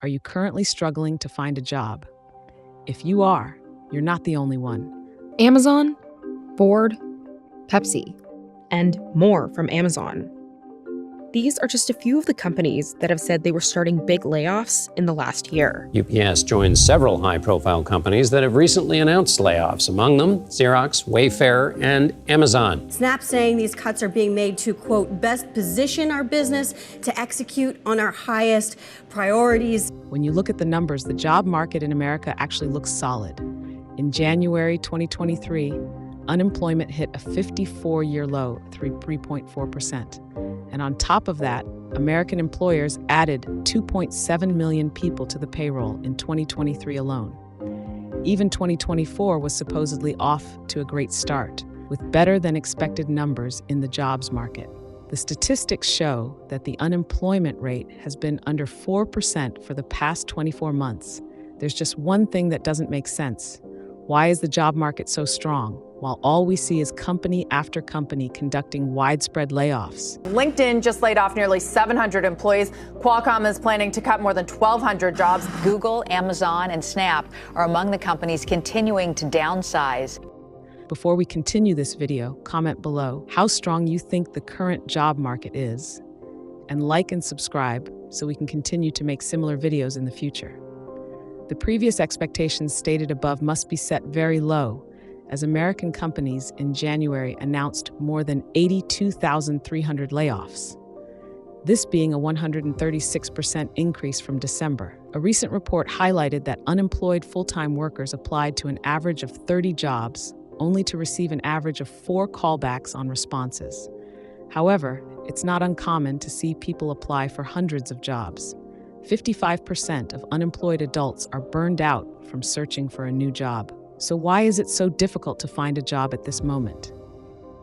Are you currently struggling to find a job? If you are, you're not the only one. Amazon, Ford, Pepsi, and more from Amazon. These are just a few of the companies that have said they were starting big layoffs in the last year. UPS joins several high-profile companies that have recently announced layoffs, among them Xerox, Wayfair, and Amazon. Snap saying these cuts are being made to, quote, best position our business to execute on our highest priorities. When you look at the numbers, the job market in America actually looks solid. In January 2023, unemployment hit a 54-year low, 3.4%. And on top of that, American employers added 2.7 million people to the payroll in 2023 alone. Even 2024 was supposedly off to a great start, with better than expected numbers in the jobs market. The statistics show that the unemployment rate has been under 4% for the past 24 months. There's just one thing that doesn't make sense. Why is the job market so strong, while all we see is company after company conducting widespread layoffs? LinkedIn just laid off nearly 700 employees. Qualcomm is planning to cut more than 1,200 jobs. Google, Amazon, and Snap are among the companies continuing to downsize. Before we continue this video, comment below how strong you think the current job market is, and like and subscribe so we can continue to make similar videos in the future. The previous expectations stated above must be set very low, as American companies in January announced more than 82,300 layoffs, this being a 136% increase from December. A recent report highlighted that unemployed full-time workers applied to an average of 30 jobs, only to receive an average of 4 callbacks on responses. However, it's not uncommon to see people apply for hundreds of jobs. 55% of unemployed adults are burned out from searching for a new job. So why is it so difficult to find a job at this moment?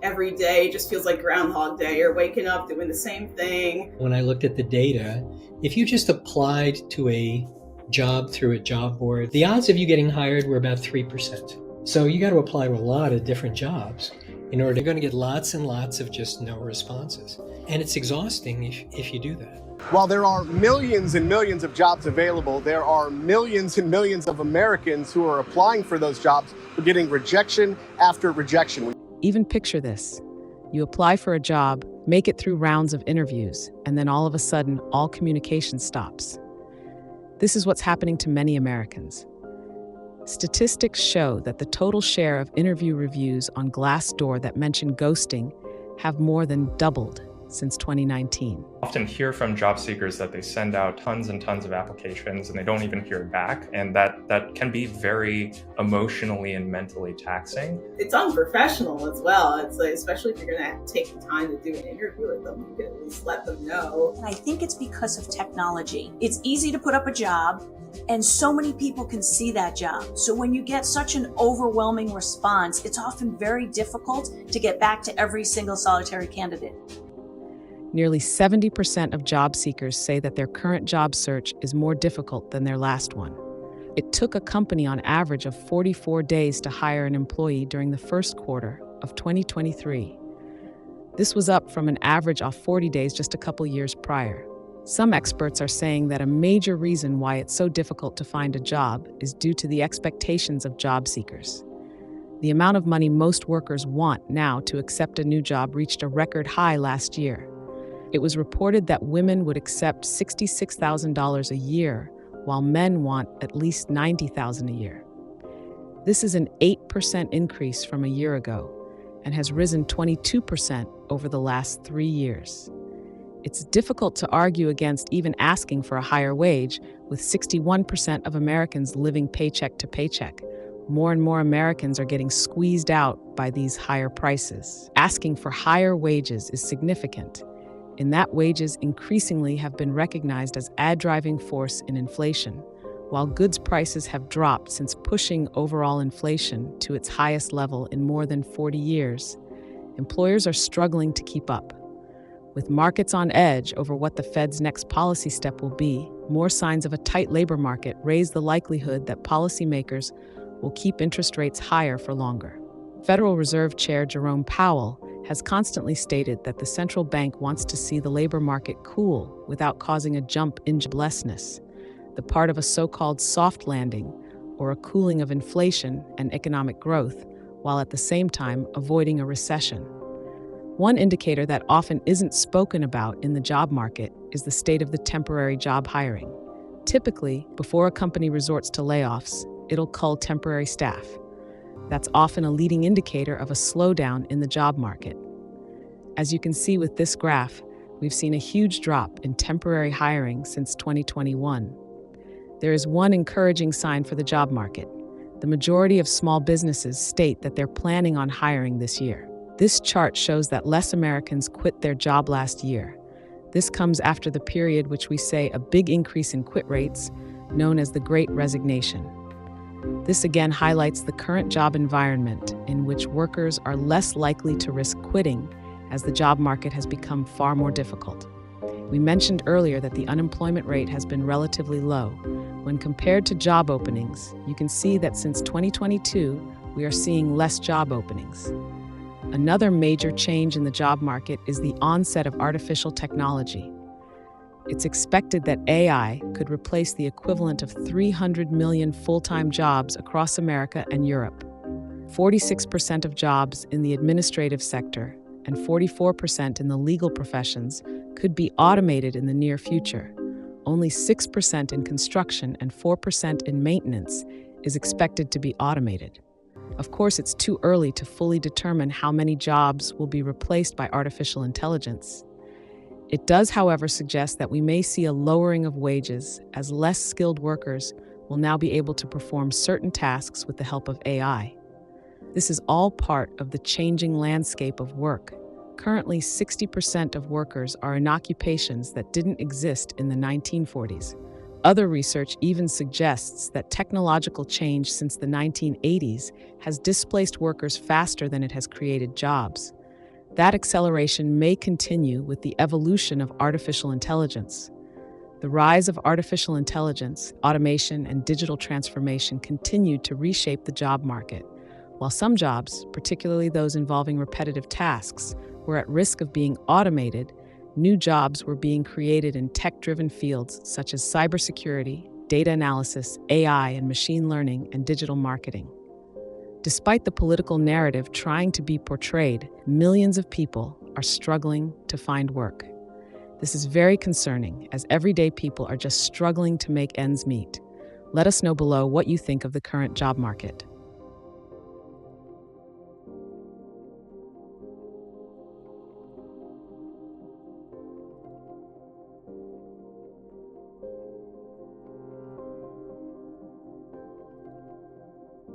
Every day just feels like Groundhog Day. You're waking up doing the same thing. When I looked at the data, if you just applied to a job through a job board, the odds of you getting hired were about 3%. So you got to apply to a lot of different jobs in order to going to get lots and lots of just no responses. And it's exhausting if you do that. While there are millions and millions of jobs available, there are millions and millions of Americans who are applying for those jobs who are getting rejection after rejection. Even picture this. You apply for a job, make it through rounds of interviews, and then all of a sudden, all communication stops. This is what's happening to many Americans. Statistics show that the total share of interview reviews on Glassdoor that mention ghosting have more than doubled since 2019. Often hear from job seekers that they send out tons and tons of applications and they don't even hear back, and that can be very emotionally and mentally taxing. It's unprofessional as well. It's like, especially if you're going to take the time to do an interview with them, you can at least let them know. I think it's because of technology. It's easy to put up a job, and so many people can see that job. So when you get such an overwhelming response, it's often very difficult to get back to every single solitary candidate. Nearly 70% of job seekers say that their current job search is more difficult than their last one. It took a company on average of 44 days to hire an employee during the first quarter of 2023. This was up from an average of 40 days just a couple years prior. Some experts are saying that a major reason why it's so difficult to find a job is due to the expectations of job seekers. The amount of money most workers want now to accept a new job reached a record high last year. It was reported that women would accept $66,000 a year, while men want at least $90,000 a year. This is an 8% increase from a year ago and has risen 22% over the last 3 years. It's difficult to argue against even asking for a higher wage, with 61% of Americans living paycheck to paycheck. More and more Americans are getting squeezed out by these higher prices. Asking for higher wages is significant, in that wages increasingly have been recognized as a driving force in inflation, while goods prices have dropped since pushing overall inflation to its highest level in more than 40 years. Employers are struggling to keep up. With markets on edge over what the Fed's next policy step will be, more signs of a tight labor market raise the likelihood that policymakers will keep interest rates higher for longer. Federal Reserve Chair Jerome Powell has constantly stated that the central bank wants to see the labor market cool without causing a jump in joblessness. the part of a so-called soft landing, or a cooling of inflation and economic growth, while at the same time avoiding a recession. One indicator that often isn't spoken about in the job market is the state of the temporary job hiring. Typically, before a company resorts to layoffs, it'll cull temporary staff. That's often a leading indicator of a slowdown in the job market. As you can see with this graph, we've seen a huge drop in temporary hiring since 2021. There is one encouraging sign for the job market. The majority of small businesses state that they're planning on hiring this year. This chart shows that less Americans quit their job last year. This comes after the period which we say a big increase in quit rates, known as the Great Resignation. This again highlights the current job environment in which workers are less likely to risk quitting as the job market has become far more difficult. We mentioned earlier that the unemployment rate has been relatively low. When compared to job openings, you can see that since 2022, we are seeing less job openings. Another major change in the job market is the onset of artificial technology. It's expected that AI could replace the equivalent of 300 million full-time jobs across America and Europe. 46% of jobs in the administrative sector and 44% in the legal professions could be automated in the near future. Only 6% in construction and 4% in maintenance is expected to be automated. Of course, it's too early to fully determine how many jobs will be replaced by artificial intelligence. It does, however, suggest that we may see a lowering of wages as less skilled workers will now be able to perform certain tasks with the help of AI. This is all part of the changing landscape of work. Currently, 60% of workers are in occupations that didn't exist in the 1940s. Other research even suggests that technological change since the 1980s has displaced workers faster than it has created jobs. That acceleration may continue with the evolution of artificial intelligence. The rise of artificial intelligence, automation, and digital transformation continued to reshape the job market. While some jobs, particularly those involving repetitive tasks, were at risk of being automated, new jobs were being created in tech-driven fields such as cybersecurity, data analysis, AI, and machine learning, and digital marketing. Despite the political narrative trying to be portrayed, millions of people are struggling to find work. This is very concerning, as everyday people are just struggling to make ends meet. Let us know below what you think of the current job market.